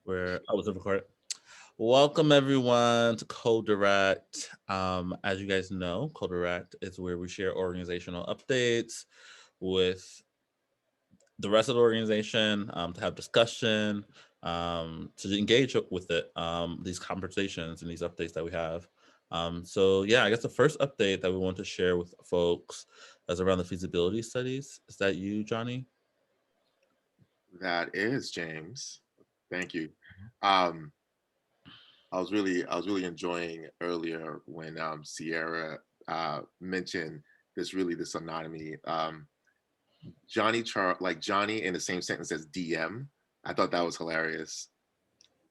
I was recorded. Welcome everyone to Co-Direct. As you guys know, Co-Direct is where we share organizational updates with the rest of the organization to have discussion, to engage with it, these conversations and these updates that we have. I guess the first update that we want to share with folks is around the feasibility studies. Is that you, Johnny? That is James. Thank you. Um, I was really enjoying earlier when Sierra mentioned this anatomy. Like Johnny in the same sentence as DM. I thought that was hilarious.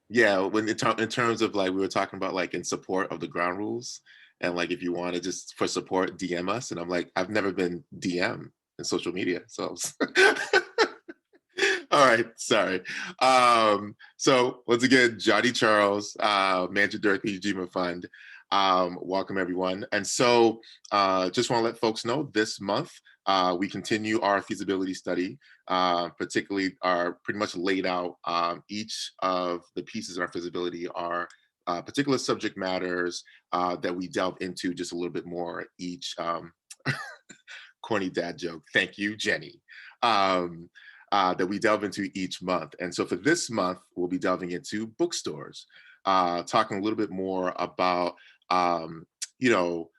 Yeah, when in terms of like we were talking about like in support of the ground rules, and like if you want to just for support DM us, and I'm like I've never been DM in social media, so all right, sorry. So once again, Johnny Charles, Manager Director, Ujima Fund. Welcome everyone. And so just want to let folks know this month we continue our feasibility study, particularly are pretty much laid out each of the pieces of our feasibility are particular subject matters that we delve into just a little bit more each. Corny dad joke. Thank you, Jenny. That we delve into each month. And so for this month, we'll be delving into bookstores, talking a little bit more about, you know,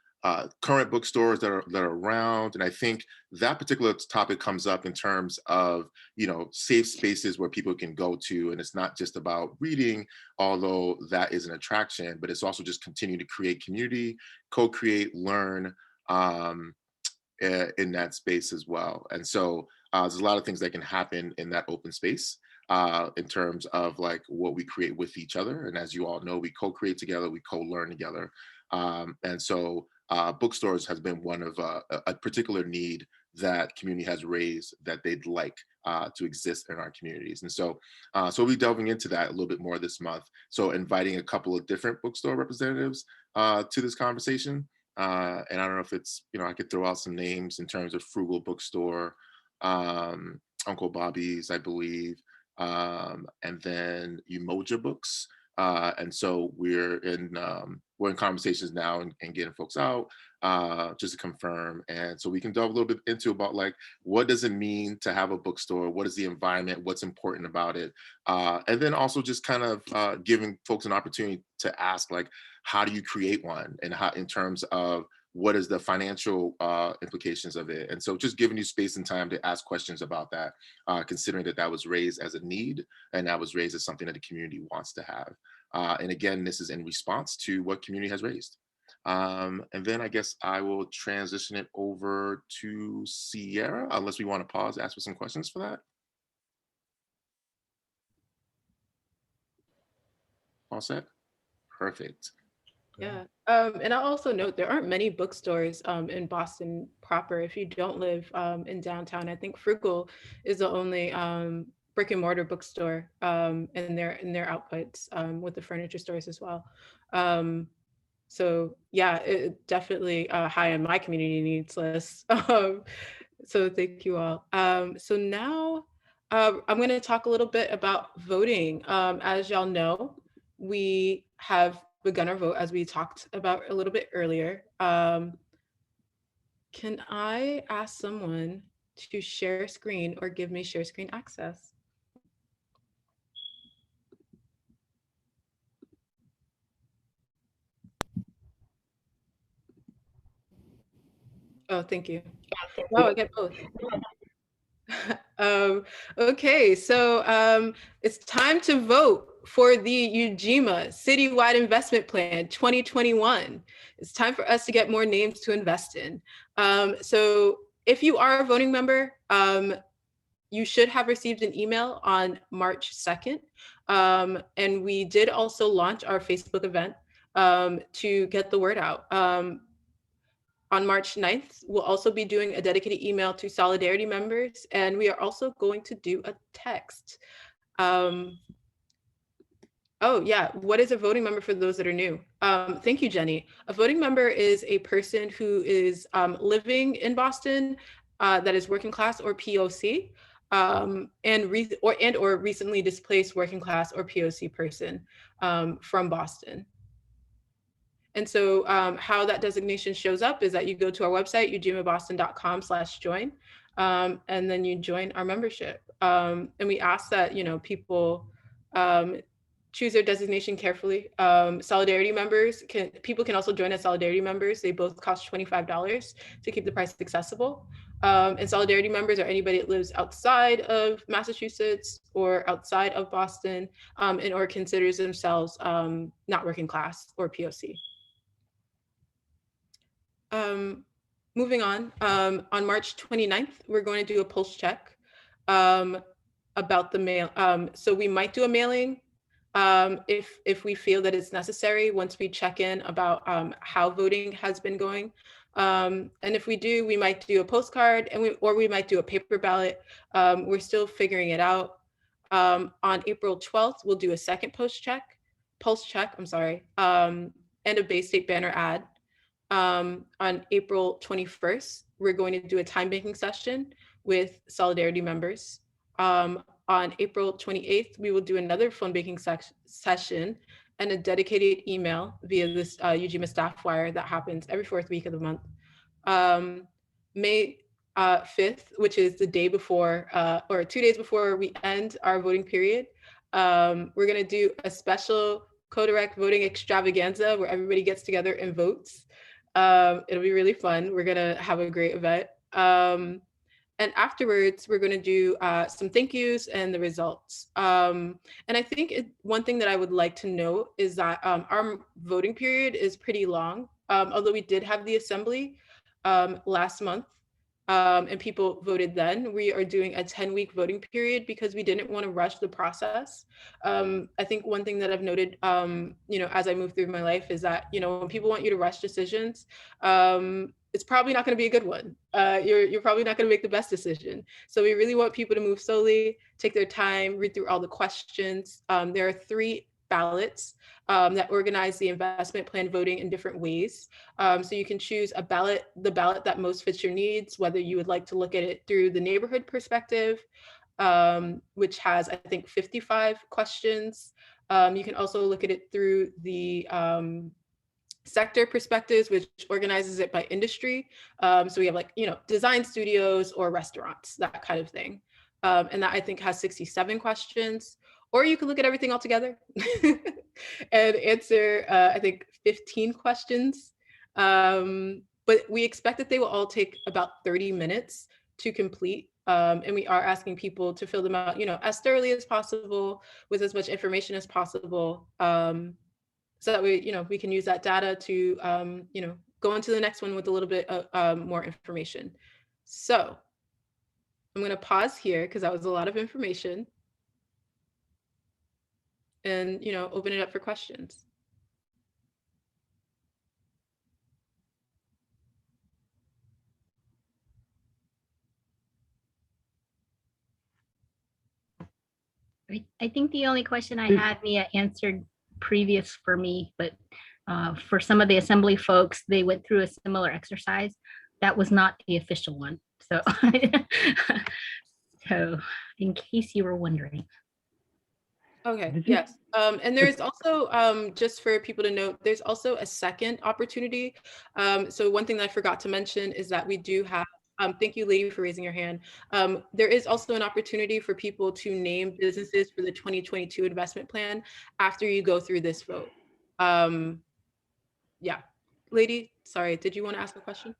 current bookstores that are around. And I think that particular topic comes up in terms of, safe spaces where people can go to. And it's not just about reading, although that is an attraction, but it's also just continue to create community, co-create, learn, in that space as well. And so there's a lot of things that can happen in that open space in terms of like what we create with each other. And as you all know, we co-create together, we co-learn together. And so bookstores has been one of a particular need that community has raised that they'd like to exist in our communities. And so we'll be delving into that a little bit more this month. So inviting a couple of different bookstore representatives to this conversation. And I don't know if it's, I could throw out some names in terms of Frugal Bookstore, Uncle Bobby's, I believe, and then Umoja Books. And so we're in conversations now and getting folks out just to confirm. And so we can delve a little bit into about like, what does it mean to have a bookstore? What is the environment? What's important about it? And then also just kind of giving folks an opportunity to ask like, how do you create one, and how in terms of what is the financial implications of it? And so just giving you space and time to ask questions about that, considering that was raised as a need and that was raised as something that the community wants to have. And again, this is in response to what community has raised. And then I guess I will transition it over to Sierra, unless we want to pause, ask for some questions for that. All set? Perfect. Yeah. And I'll also note there aren't many bookstores in Boston proper if you don't live in downtown. I think Frugal is the only brick and mortar bookstore in their outputs with the furniture stores as well. So yeah, it definitely high on my community needs list. So thank you all. So now I'm going to talk a little bit about voting. As y'all know, we have begun our vote as we talked about a little bit earlier. Can I ask someone to share screen or give me share screen access? Oh, thank you. Oh, I get both. um, okay, so it's time to vote for the Ujima Citywide Investment Plan 2021. It's time for us to get more names to invest in. So if you are a voting member, you should have received an email on March 2nd. And we did also launch our Facebook event to get the word out. On March 9th, we'll also be doing a dedicated email to Solidarity members, and we are also going to do a text. Oh yeah, what is a voting member for those that are new? Thank you, Jenny. A voting member is a person who is living in Boston that is working class or POC. or recently displaced working class or POC person from Boston. And so how that designation shows up is that you go to our website, ujimaboston.com/join, and then you join our membership. And we ask that, people choose their designation carefully. Solidarity members people can also join as Solidarity members. They both cost $25 to keep the price accessible. And Solidarity members are anybody that lives outside of Massachusetts or outside of Boston, and or considers themselves not working class or POC. Moving on March 29th, we're going to do a pulse check about the mail. So we might do a mailing if we feel that it's necessary once we check in about how voting has been going. And if we do, we might do a postcard or we might do a paper ballot. We're still figuring it out. On April 12th, we'll do a second pulse check, and a Bay State banner ad. On April 21st, we're going to do a time banking session with Solidarity members. On April 28th, we will do another phone banking session and a dedicated email via this Ujima staff wire that happens every fourth week of the month. May 5th, which is the day before, or 2 days before we end our voting period, we're going to do a special co-direct voting extravaganza where everybody gets together and votes. It'll be really fun. We're going to have a great event. And afterwards, we're going to do some thank yous and the results. And I think one thing that I would like to note is that our voting period is pretty long. Although we did have the assembly last month and people voted then, we are doing a 10-week voting period because we didn't want to rush the process. I think one thing that I've noted, as I move through my life is that, when people want you to rush decisions, it's probably not going to be a good one. You're probably not going to make the best decision. So we really want people to move slowly, take their time, read through all the questions. There are 3 ballots that organize the investment plan voting in different ways. So you can choose the ballot that most fits your needs, whether you would like to look at it through the neighborhood perspective, which has, I think, 55 questions. You can also look at it through the sector perspectives, which organizes it by industry. So we have design studios or restaurants, that kind of thing. And that I think has 67 questions. Or you can look at everything all together and answer, I think, 15 questions. But we expect that they will all take about 30 minutes to complete. And we are asking people to fill them out, as thoroughly as possible, with as much information as possible. So that we can use that data to, go into the next one with a little bit more information. So I'm going to pause here because that was a lot of information. And, open it up for questions. I think the only question I had, Mia answered previous for me, but for some of the assembly folks, they went through a similar exercise. That was not the official one. So, so in case you were wondering. Okay, yes. And there's also, just for people to note, there's also a second opportunity. So one thing that I forgot to mention is that we do have, thank you, lady, for raising your hand. There is also an opportunity for people to name businesses for the 2022 investment plan after you go through this vote. Yeah, lady, sorry, did you want to ask a question?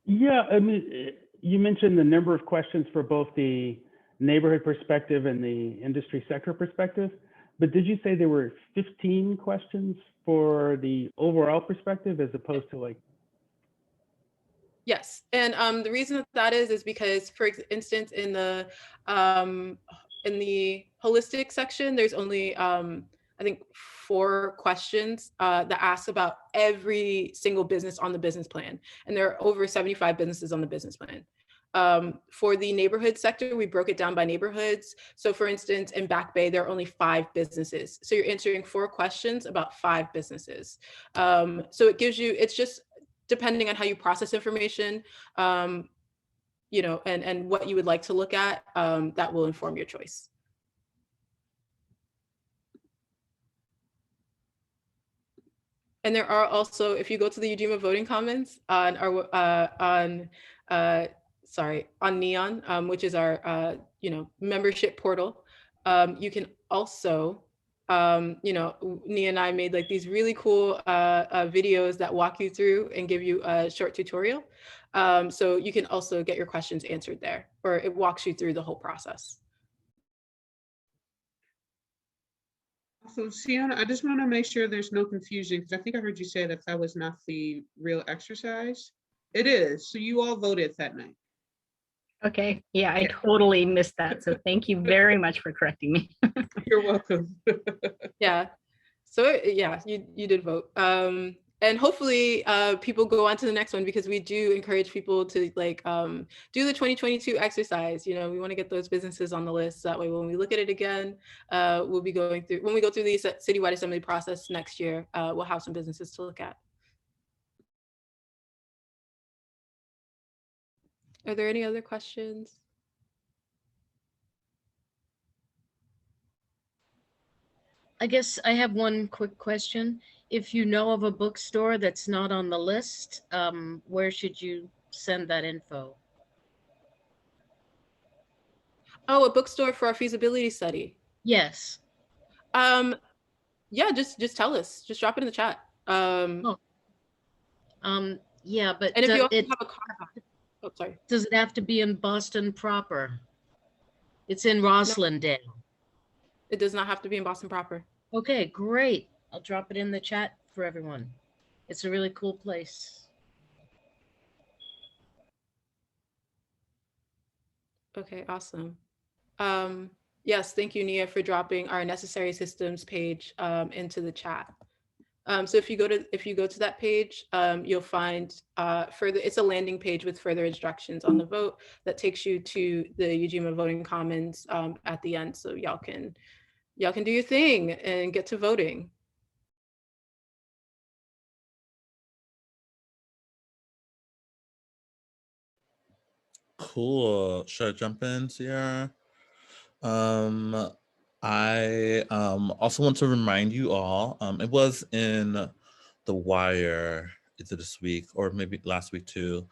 Yeah, I mean, you mentioned the number of questions for both the neighborhood perspective and the industry sector perspective, but did you say there were 15 questions for the overall perspective as opposed to Yes, and the reason that is because, for instance, in the holistic section, there's only I think 4 questions that ask about every single business on the business plan, and there are over 75 businesses on the business plan. For the neighborhood sector, we broke it down by neighborhoods. So for instance, in Back Bay, there are only 5 businesses. So you're answering 4 questions about 5 businesses. So it gives you, it's just depending on how you process information. you know, and what you would like to look at, that will inform your choice. And there are also, if you go to the Ujima voting comments on our on Neon, which is our you know, membership portal, you can also you know, Nia and I made like these really cool videos that walk you through and give you a short tutorial. So you can also get your questions answered there, or it walks you through the whole process. So Sienna, I just want to make sure there's no confusion, because I think I heard you say that that was not the real exercise. It is. So you all voted that night. Okay, yeah, I Yeah. totally missed that. So thank you very much for correcting me. You're welcome. Yeah. So yeah, you did vote. And hopefully people go on to the next one, because we do encourage people to like do the 2022 exercise. You know, we want to get those businesses on the list. That way, when we look at it again, we'll be going through, when we go through the citywide assembly process next year, we'll have some businesses to look at. Are there any other questions? I guess I have one quick question. If you know of a bookstore that's not on the list, where should you send that info? Oh, a bookstore for our feasibility study. Yes. Yeah, just tell us. Just drop it in the chat. Oh. Yeah, but And if you also have a card, oh, sorry. Does it have to be in Boston proper? It's in Roslindale. It does not have to be in Boston proper. Okay, great. I'll drop it in the chat for everyone. It's a really cool place. Okay, awesome. Yes, thank you, Nia, for dropping our necessary systems page into the chat. So if you go to that page, you'll find further. It's a landing page with further instructions on the vote that takes you to the Ujima voting commons at the end. So y'all can do your thing and get to voting. Cool. Should I jump in, Sierra? I also want to remind you all, it was in the wire either this week or maybe last week too.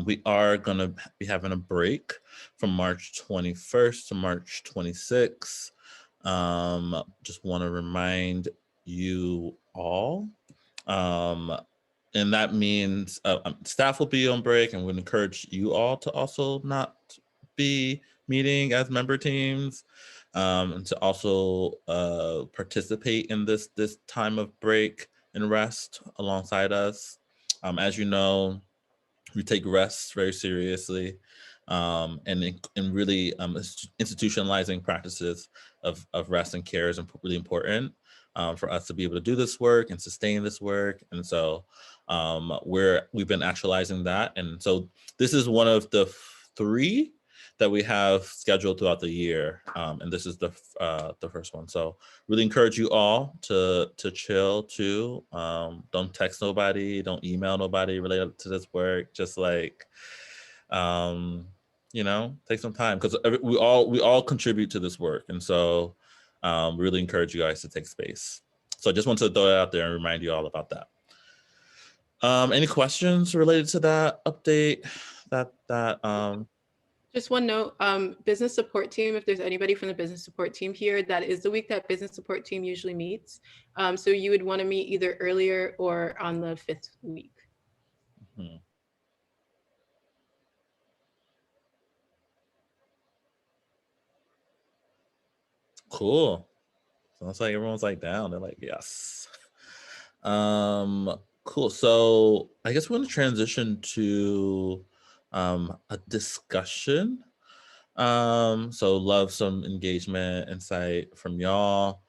We are going to be having a break from March 21st to March 26th. Just want to remind you all. And that means staff will be on break, and we'd encourage you all to also not be meeting as member teams, and to also participate in this time of break and rest alongside us. As you know, we take rest very seriously, and really institutionalizing practices of rest and care is really important for us to be able to do this work and sustain this work. And so we've been actualizing that. And so this is one of the 3 that we have scheduled throughout the year. And this is the first one. So really encourage you all to chill too. Don't text nobody, don't email nobody related to this work. Just like, you know, take some time, because we all contribute to this work. And so really encourage you guys to take space. So I just want to throw it out there and remind you all about that. Any questions related to that update? Just one note, business support team, if there's anybody from the business support team here, that is the week that business support team usually meets. So you would want to meet either earlier or on the 5th week. Mm-hmm. Cool. Sounds like everyone's like down. They're like, yes. Cool. So I guess we're going to transition to a discussion. So love some engagement, insight from y'all.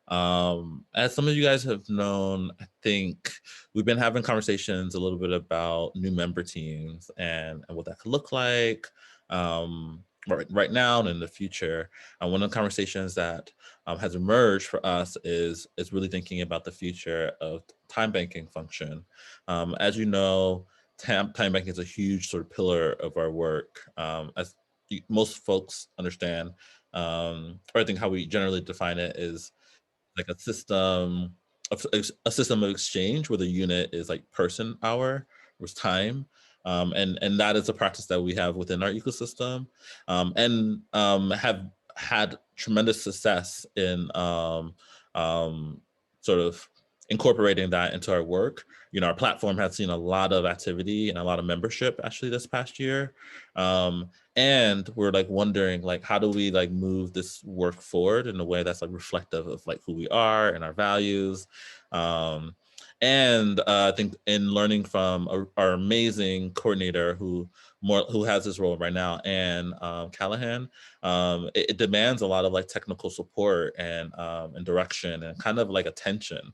As some of you guys have known, I think we've been having conversations a little bit about new member teams and what that could look like right now and in the future. One of the conversations that has emerged for us is really thinking about the future of time banking function. As you know, time banking is a huge sort of pillar of our work. As most folks understand, or I think how we generally define it is like a system of exchange where the unit is like person hour was time. And that is a practice that we have within our ecosystem, and have had tremendous success in sort of incorporating that into our work. Our platform has seen a lot of activity and a lot of membership actually this past year. And we're like wondering, like, how do we like move this work forward in a way that's like reflective of like who we are and our values. And I think in learning from our amazing coordinator who has this role right now, and Callahan, it demands a lot of like technical support and direction and kind of like attention.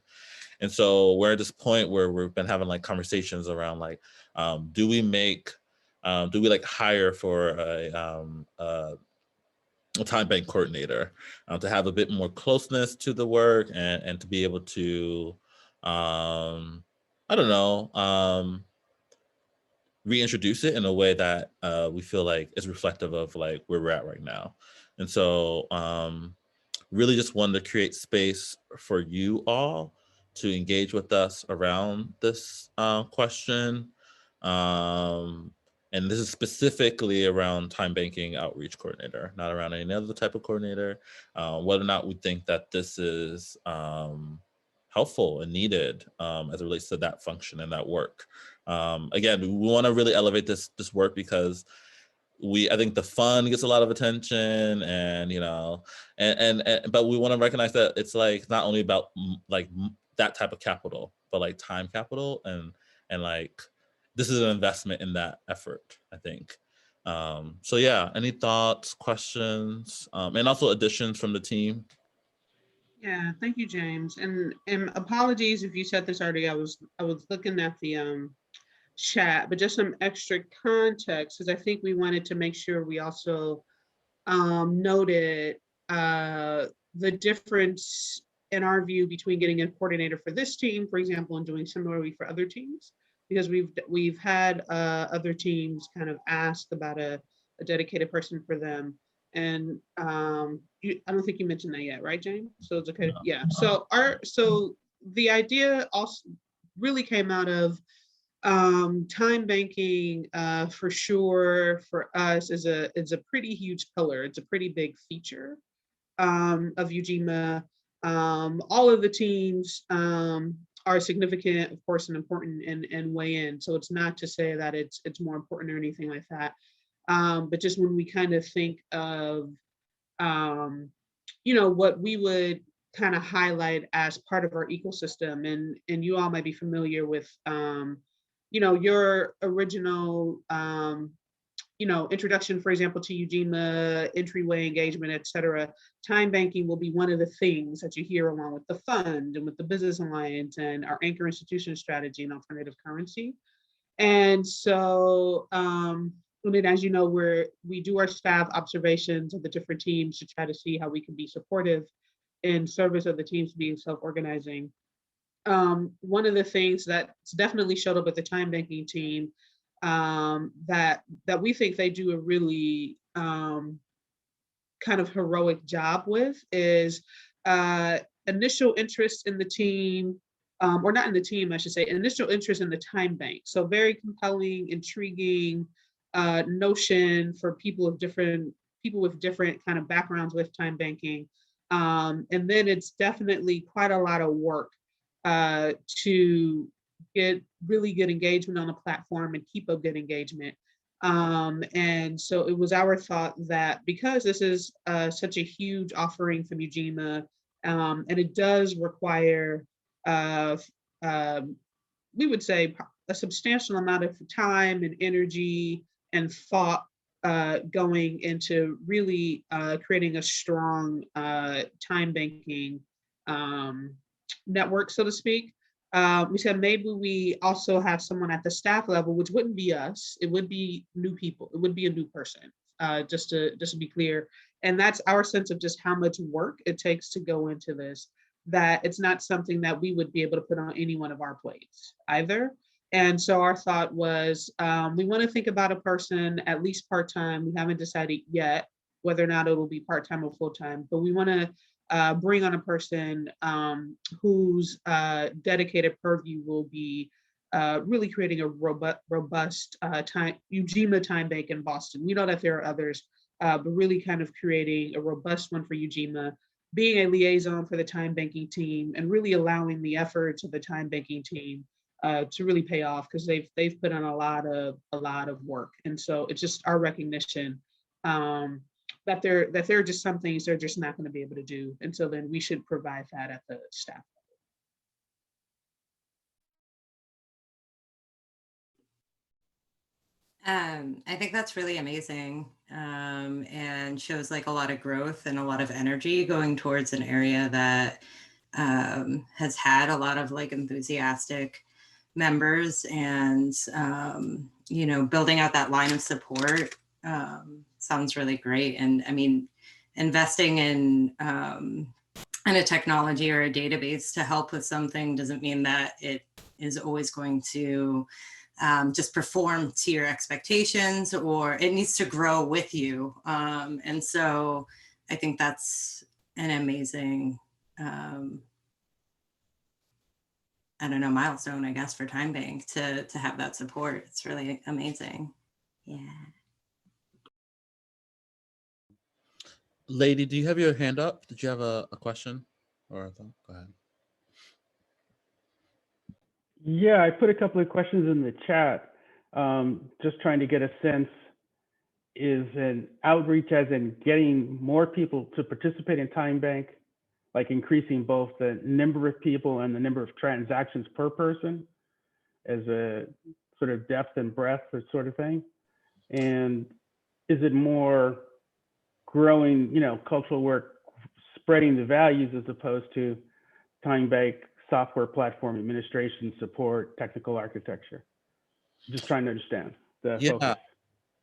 And so we're at this point where we've been having like conversations around like, do we like hire for a time bank coordinator to have a bit more closeness to the work and to be able to, I don't know, reintroduce it in a way that we feel like is reflective of like where we're at right now. And so really just wanted to create space for you all to engage with us around this question. And this is specifically around time banking outreach coordinator, not around any other type of coordinator, whether or not we think that this is helpful and needed as it relates to that function and that work. Again, we want to really elevate this work because I think the fun gets a lot of attention, and but we want to recognize that it's like not only about like that type of capital, but like time capital, and like this is an investment in that effort, I think. So yeah, any thoughts, questions, and also additions from the team? Yeah, thank you, James. And apologies if you said this already. I was looking at the chat, but just some extra context, because I think we wanted to make sure we also noted the difference in our view between getting a coordinator for this team, for example, and doing similarly for other teams, because we've had other teams kind of ask about a dedicated person for them. And I don't think you mentioned that yet, right, James? So it's okay. Yeah. So the idea also really came out of time banking for sure for us is a pretty huge pillar. It's a pretty big feature of Ujima. All of the teams are significant, of course, and important and weigh in. So it's not to say that it's more important or anything like that. But just when we kind of think of what we would kind of highlight as part of our ecosystem, and you all might be familiar with your original introduction, for example, to Ujima, entryway engagement, et cetera. Time banking will be one of the things that you hear along with the fund and with the business alliance and our anchor institution strategy and alternative currency. And so, as you know, we do our staff observations of the different teams to try to see how we can be supportive in service of the teams being self-organizing. One of the things that's definitely showed up with the time banking team that we think they do a really kind of heroic job with is initial interest in the team, or not in the team, I should say, initial interest in the time bank. So very compelling, intriguing notion for people with different kind of backgrounds with time banking. And then it's definitely quite a lot of work to get really good engagement on the platform and keep up good engagement. And so it was our thought that because this is such a huge offering from Ujima, and it does require, we would say, a substantial amount of time and energy and thought going into really creating a strong time banking network, so to speak. We said maybe we also have someone at the staff level, which wouldn't be us. It would be new people. It would be a new person, just to be clear. And that's our sense of just how much work it takes to go into this, that it's not something that we would be able to put on any one of our plates either. And so our thought was, we want to think about a person at least part-time. We haven't decided yet whether or not it will be part-time or full-time, but we want to bring on a person whose dedicated purview will be really creating a robust Ujima time bank in Boston. We know that there are others, but really kind of creating a robust one for Ujima, being a liaison for the time banking team, and really allowing the efforts of the time banking team to really pay off, because they've put in a lot of work. And so it's just our recognition that there are just some things they're just not going to be able to do. And so then we should provide that at the staff. I think that's really amazing, and shows like a lot of growth and a lot of energy going towards an area that has had a lot of like enthusiastic members, and you know, building out that line of support sounds really great. And I mean, investing in a technology or a database to help with something doesn't mean that it is always going to just perform to your expectations, or it needs to grow with you. And so I think that's an amazing, I don't know, milestone, I guess, for Time Bank to have that support. It's really amazing. Yeah. Lady, do you have your hand up? Did you have a question or a thought? Go ahead. Yeah, I put a couple of questions in the chat, just trying to get a sense. Is an outreach as in getting more people to participate in Time Bank, like increasing both the number of people and the number of transactions per person as a sort of depth and breadth or sort of thing? And is it more growing, you know, cultural work, spreading the values, as opposed to Time Bank software platform administration support, technical architecture? Just trying to understand the focus.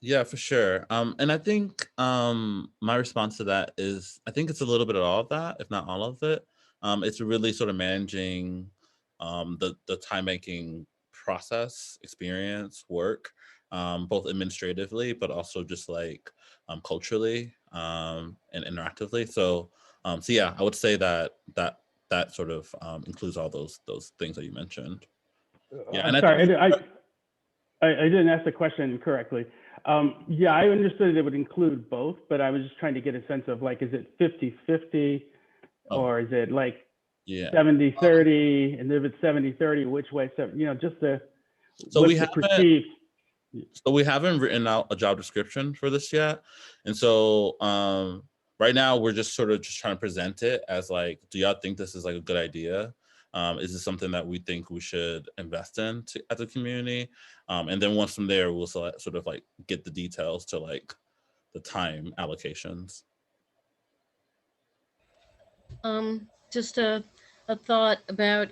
Yeah, for sure. And I think my response to that is, I think it's a little bit of all of that, if not all of it. It's really sort of managing the time banking process, experience, work, both administratively, but also just like culturally and interactively. So yeah, I would say that sort of includes all those things that you mentioned. Yeah, I'm and sorry, I didn't ask the question correctly. Yeah, I understood it would include both, but I was just trying to get a sense of, like, is it 50-50 or is it like 70-30? And if it's 70-30, which way? So, you know, just what's the perceived. So we haven't written out a job description for this yet. And so right now we're just sort of just trying to present it as like, do y'all think this is like a good idea? Is this something that we think we should invest in as a community? And then once from there, we'll sort of like get the details to like the time allocations. Just a thought about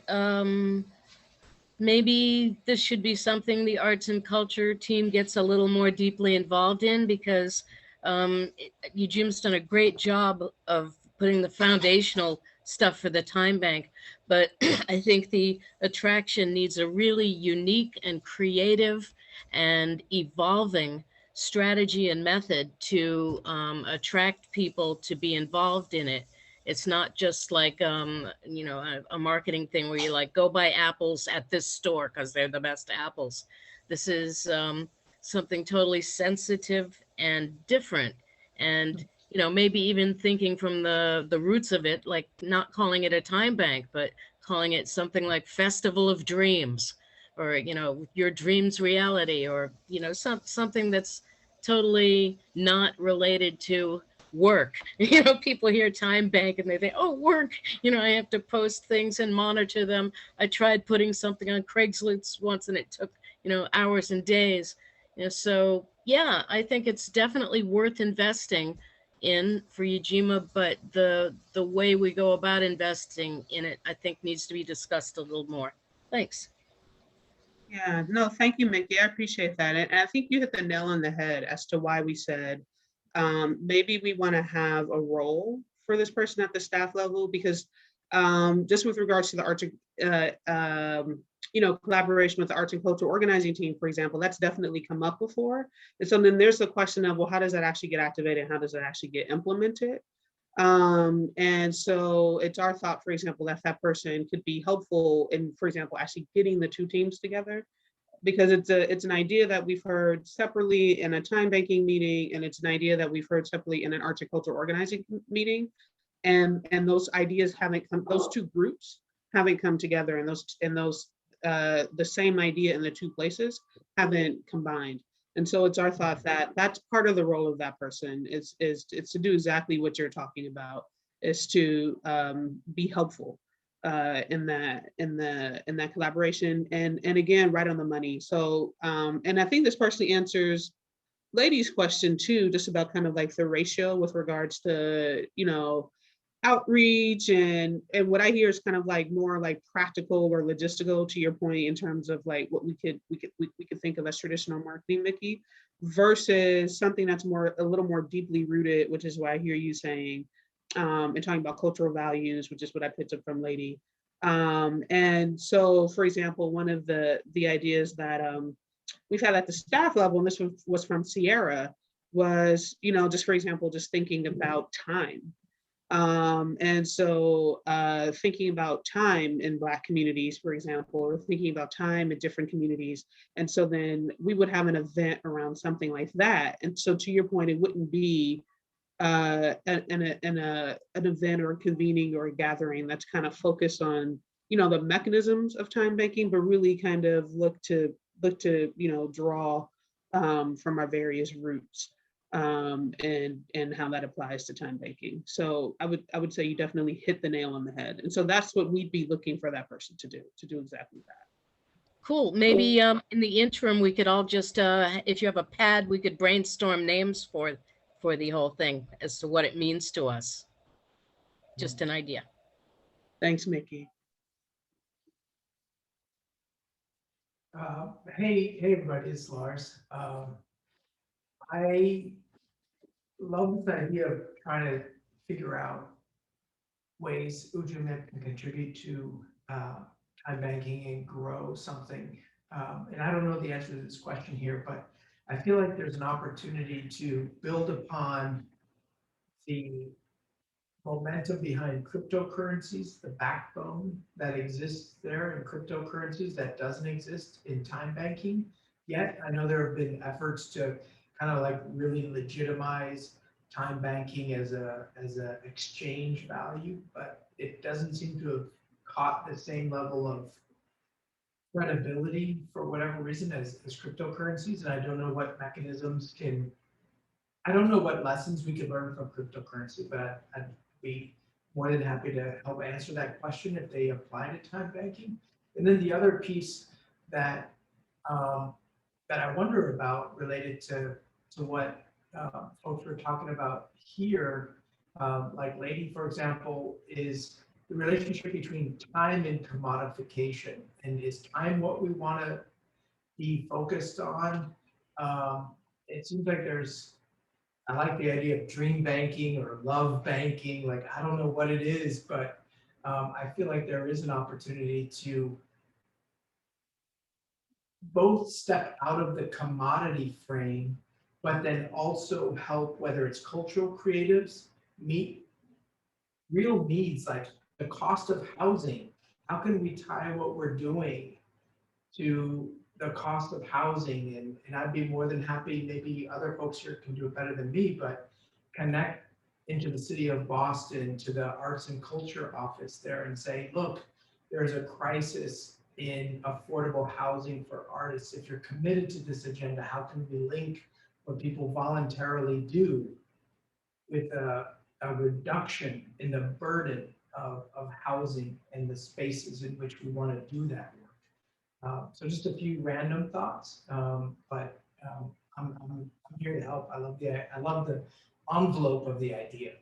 maybe this should be something the arts and culture team gets a little more deeply involved in, because Ujima's done a great job of putting the foundational stuff for the time bank, but I think the attraction needs a really unique and creative and evolving strategy and method to attract people to be involved in it. It's not just like, you know, a marketing thing where you like, go buy apples at this store because they're the best apples. This is something totally sensitive and different. And, you know, maybe even thinking from the roots of it, like not calling it a time bank, but calling it something like Festival of Dreams, or, you know, your dreams reality, or, you know, something that's totally not related to work. You know, people hear time bank and they think, oh, work, you know, I have to post things and monitor them. I tried putting something on Craigslist once and it took, you know, hours and days. You know, so yeah, I think it's definitely worth investing in for Ujima, but the way we go about investing in it, I think needs to be discussed a little more. Thanks. Yeah, no, thank you, Mickey. I appreciate that. And I think you hit the nail on the head as to why we said maybe we want to have a role for this person at the staff level, because just with regards to the collaboration with the arts and culture organizing team, for example, that's definitely come up before. And so then there's the question of, well, how does that actually get activated? How does it actually get implemented? And so it's our thought, for example, that that person could be helpful in, for example, actually getting the two teams together, because it's an idea that we've heard separately in a time banking meeting, and it's an idea that we've heard separately in an arts and culture organizing meeting, and those ideas haven't come, those two groups haven't come together, and those the same idea in the two places haven't combined. And so it's our thought that that's part of the role of that person is to do exactly what you're talking about, is to be helpful in that collaboration, and again, right on the money. So and I think this partially answers Lady's question too, just about kind of like the ratio with regards to outreach, and what I hear is kind of like more like practical or logistical, to your point, in terms of like what we could think of as traditional marketing, Mickey, versus something that's a little more deeply rooted, which is why I hear you saying and talking about cultural values, which is what I picked up from Lady. And so, for example, one of the ideas that we've had at the staff level, and this was from Sierra, was, just for example, just thinking about time. And so thinking about time in Black communities, for example, or thinking about time in different communities. And so then we would have an event around something like that. And so to your point, it wouldn't be an event or a convening or a gathering that's kind of focused on, the mechanisms of time banking, but really kind of look to draw from our various roots, and how that applies to time banking. So I would say you definitely hit the nail on the head. And so that's what we'd be looking for that person to do exactly that. Cool. Maybe in the interim, we could all just, if you have a pad, we could brainstorm names for the whole thing as to what it means to us. Just an idea. Thanks, Mickey. Hey everybody, it's Lars. I love this idea of trying to figure out ways Ujima can contribute to time banking and grow something. And I don't know the answer to this question here, but I feel like there's an opportunity to build upon the momentum behind cryptocurrencies, the backbone that exists there in cryptocurrencies that doesn't exist in time banking yet. I know there have been efforts to kind of like really legitimize time banking as a exchange value, but it doesn't seem to have caught the same level of credibility for whatever reason as cryptocurrencies. And I don't know what mechanisms I don't know what lessons we could learn from cryptocurrency, but I'd be more than happy to help answer that question if they apply to time banking. And then the other piece that that I wonder about, related to what folks were talking about here, like Lady, for example, is the relationship between time and commodification. And is time what we want to be focused on? It seems like I like the idea of dream banking or love banking. Like, I don't know what it is, but I feel like there is an opportunity to both step out of the commodity frame, but then also help, whether it's cultural creatives, meet real needs, like the cost of housing. How can we tie what we're doing to the cost of housing? And I'd be more than happy, maybe other folks here can do it better than me, but connect into the city of Boston, to the arts and culture office there, and say, look, there's a crisis in affordable housing for artists. If you're committed to this agenda, how can we link what people voluntarily do with a reduction in the burden of housing and the spaces in which we want to do that work? So just a few random thoughts, but I'm here to help. I love the envelope of the idea.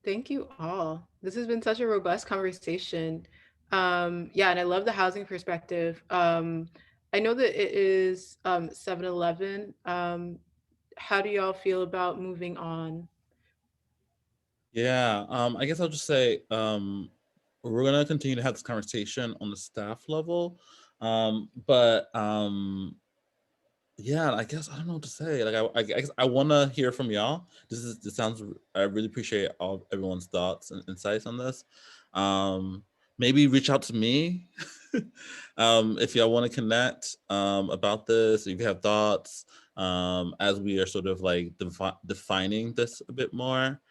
Thank you all. This has been such a robust conversation. Yeah, and I love the housing perspective. I know that it is 7-Eleven how do y'all feel about moving on? Yeah, I guess I'll just say we're gonna continue to have this conversation on the staff level, but yeah, I guess I don't know what to say. Like, I guess I want to hear from y'all. This sounds. I really appreciate everyone's thoughts and insights on this. Maybe reach out to me if y'all want to connect about this. If you have thoughts, as we are sort of like defining this a bit more.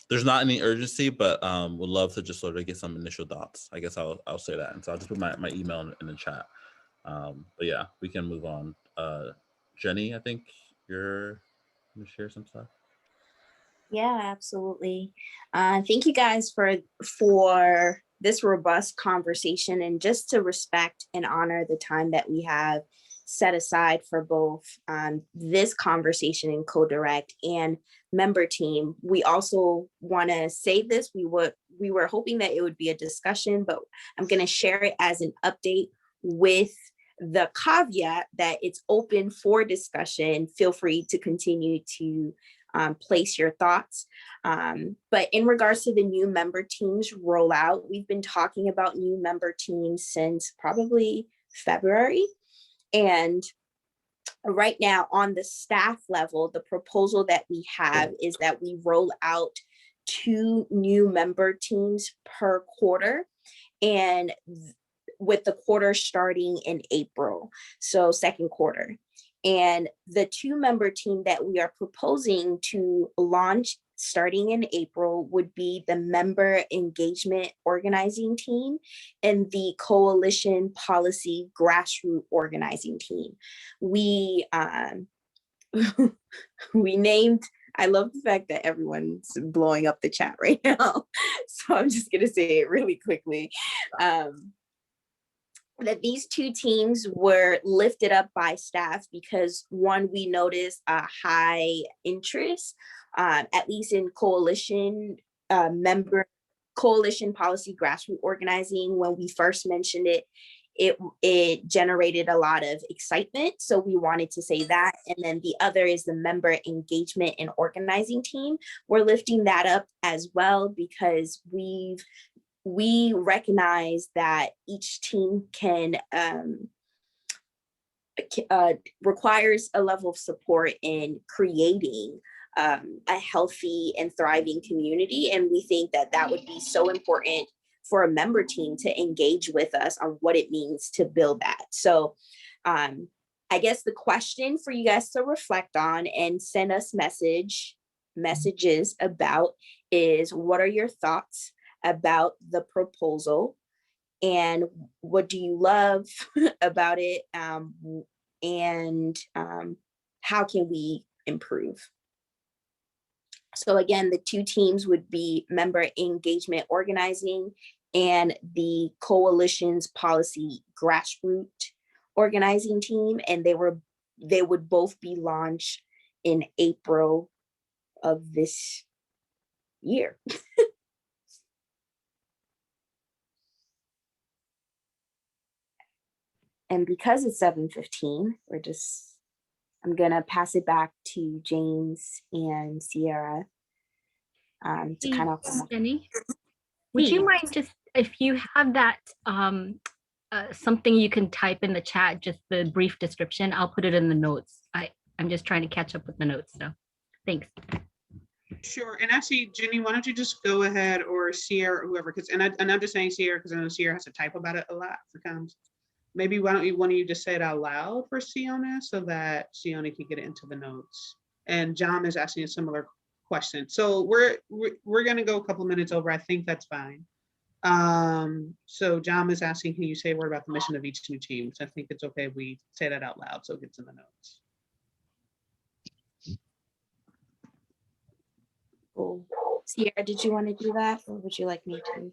There's not any urgency, but would love to just sort of get some initial thoughts. I guess I'll say that, and so I'll just put my email in the chat. But yeah, we can move on. Jenny, I think you're gonna share some stuff. Yeah, absolutely. Thank you guys for this robust conversation, and just to respect and honor the time that we have set aside for both this conversation in co-direct and member team. We also want to say this. We were hoping that it would be a discussion, but I'm going to share it as an update with the caveat that it's open for discussion. Feel free to continue to place your thoughts. But in regards to the new member teams rollout, we've been talking about new member teams since probably February. And right now on the staff level, the proposal that we have is that we roll out 2 new member teams per quarter, and with the quarter starting in April, so second quarter. And the 2 member team that we are proposing to launch starting in April would be the member engagement organizing team and the coalition policy grassroots organizing team. We we named, I love the fact that everyone's blowing up the chat right now. So I'm just gonna say it really quickly. That these 2 teams were lifted up by staff because, one, we noticed a high interest, at least in coalition coalition policy grassroots organizing. When we first mentioned it, it generated a lot of excitement. So we wanted to say that. And then the other is the member engagement and organizing team. We're lifting that up as well because we recognize that each team can requires a level of support in creating a healthy and thriving community. And we think that that would be so important for a member team to engage with us on what it means to build that. So I guess the question for you guys to reflect on and send us messages about is, what are your thoughts about the proposal, and what do you love about it, and how can we improve? So again, the 2 teams would be member engagement organizing and the coalition's policy grassroots organizing team, and they would both be launched in April of this year. And because it's 7:15, I'm gonna pass it back to James and Sierra to kind of. Jenny, would you mind just, if you have that something you can type in the chat, just the brief description, I'll put it in the notes. I'm just trying to catch up with the notes, so thanks. Sure. And actually, Jenny, why don't you just go ahead, or Sierra, or whoever, because and I'm just saying Sierra because I know Sierra has to type about it a lot for times. Maybe why don't one of you just say it out loud for Siona so that Siona can get it into the notes. And John is asking a similar question. So we're going to go a couple minutes over. I think that's fine. So John is asking, can you say a word about the mission of each new team? So I think it's okay if we say that out loud so it gets in the notes. Cool. Sierra, did you want to do that, or would you like me to?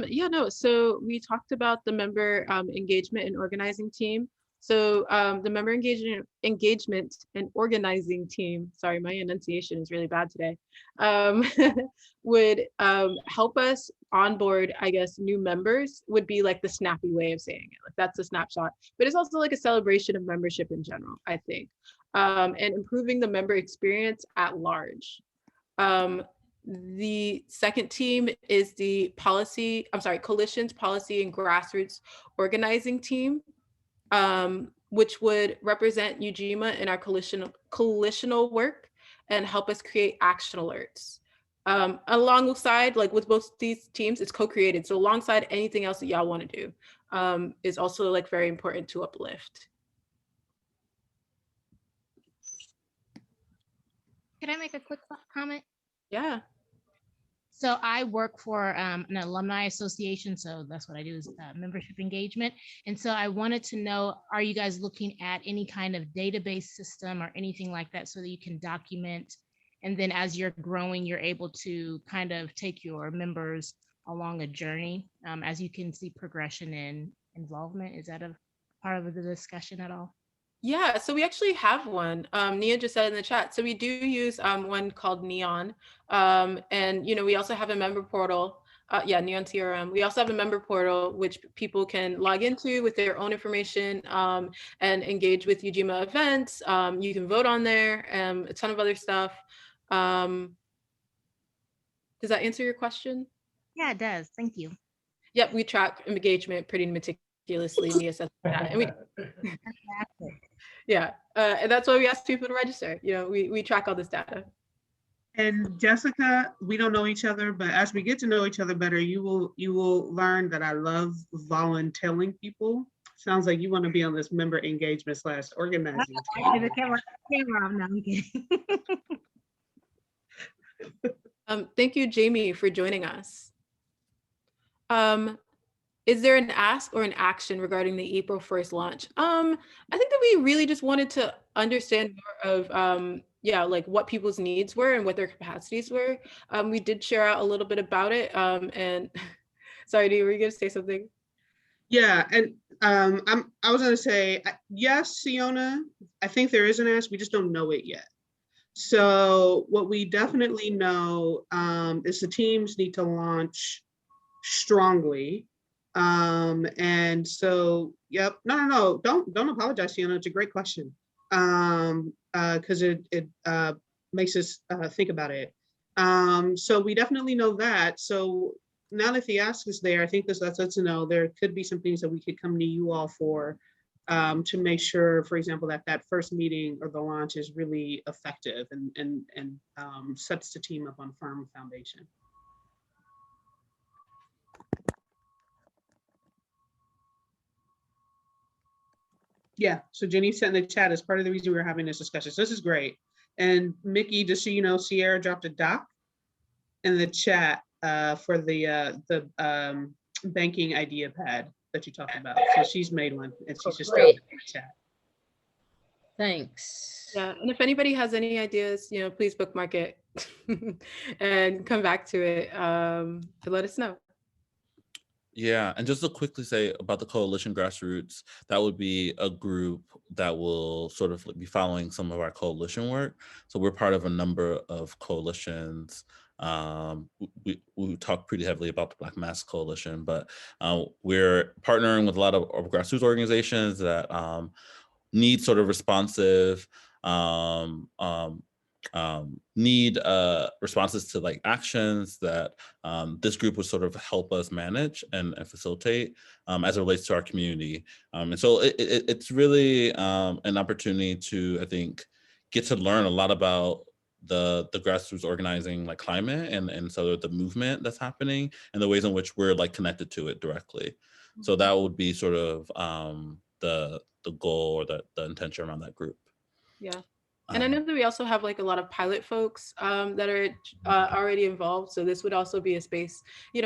Yeah, no. So we talked about the member engagement and organizing team. So the member engagement and organizing team, sorry, my enunciation is really bad today, would help us onboard, I guess, new members would be like the snappy way of saying it. Like that's a snapshot, but it's also like a celebration of membership in general, I think, and improving the member experience at large. The second team is the coalitions, policy, and grassroots organizing team, which would represent Ujima in our coalitional work and help us create action alerts. Alongside, like with both these teams, it's co-created. So alongside anything else that y'all want to do, is also like very important to uplift. Can I make a quick comment? Yeah. So I work for an alumni association. So that's what I do, is membership engagement. And so I wanted to know, are you guys looking at any kind of database system or anything like that so that you can document? And then as you're growing, you're able to kind of take your members along a journey as you can see progression in involvement. Is that a part of the discussion at all? Yeah, so we actually have one. Nia just said in the chat. So we do use one called Neon. And we also have a member portal. Neon CRM. We also have a member portal which people can log into with their own information and engage with Ujima events. You can vote on there, a ton of other stuff. Does that answer your question? Yeah, it does. Thank you. Yep, we track engagement pretty meticulously. Nia says that. And yeah, and that's why we ask people to register. We track all this data. And Jessica, we don't know each other, but as we get to know each other better, you will learn that I love volunteering people. Sounds like you want to be on this member engagement / organizing team. The camera off now. Thank you, Jamie, for joining us. Is there an ask or an action regarding the April 1st launch? I think that we really just wanted to understand more of like what people's needs were and what their capacities were. We did share out a little bit about it. And sorry, were you gonna say something? Yeah, and I was gonna say, yes, Siona, I think there is an ask, we just don't know it yet. So what we definitely know is the teams need to launch strongly. And so, yep, no, don't apologize, Sienna. It's a great question. Because it makes us think about it. So we definitely know that. So now that the ask is there, I think this lets us know there could be some things that we could come to you all for to make sure, for example, that first meeting or the launch is really effective and sets the team up on firm foundation. Yeah, so Jenny said in the chat as part of the reason we're having this discussion. So this is great. And Mickey, just so you know, Sierra dropped a doc in the chat for the banking idea pad that you talked about. So she's made one and she's just dropped it in the chat. Thanks. Yeah, and if anybody has any ideas, please bookmark it and come back to it to let us know. Yeah, and just to quickly say about the coalition Grassroots, that would be a group that will sort of be following some of our coalition work. So we're part of a number of coalitions. We talk pretty heavily about the Black Mass Coalition, but we're partnering with a lot of grassroots organizations that need sort of responsive need responses to like actions that this group would sort of help us manage and facilitate as it relates to our community. And so it's really an opportunity to, I think, get to learn a lot about the grassroots organizing like climate and so the movement that's happening and the ways in which we're like connected to it directly. So that would be sort of the goal or the intention around that group. Yeah. And I know that we also have like a lot of pilot folks that are already involved. So this would also be a space,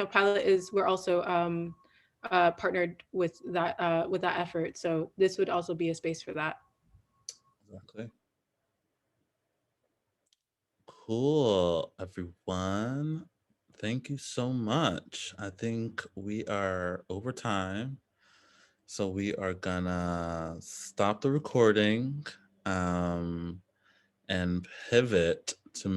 pilot is, we're also partnered with that effort. So this would also be a space for that. Exactly. Cool, everyone. Thank you so much. I think we are over time. So we are gonna stop the recording and pivot to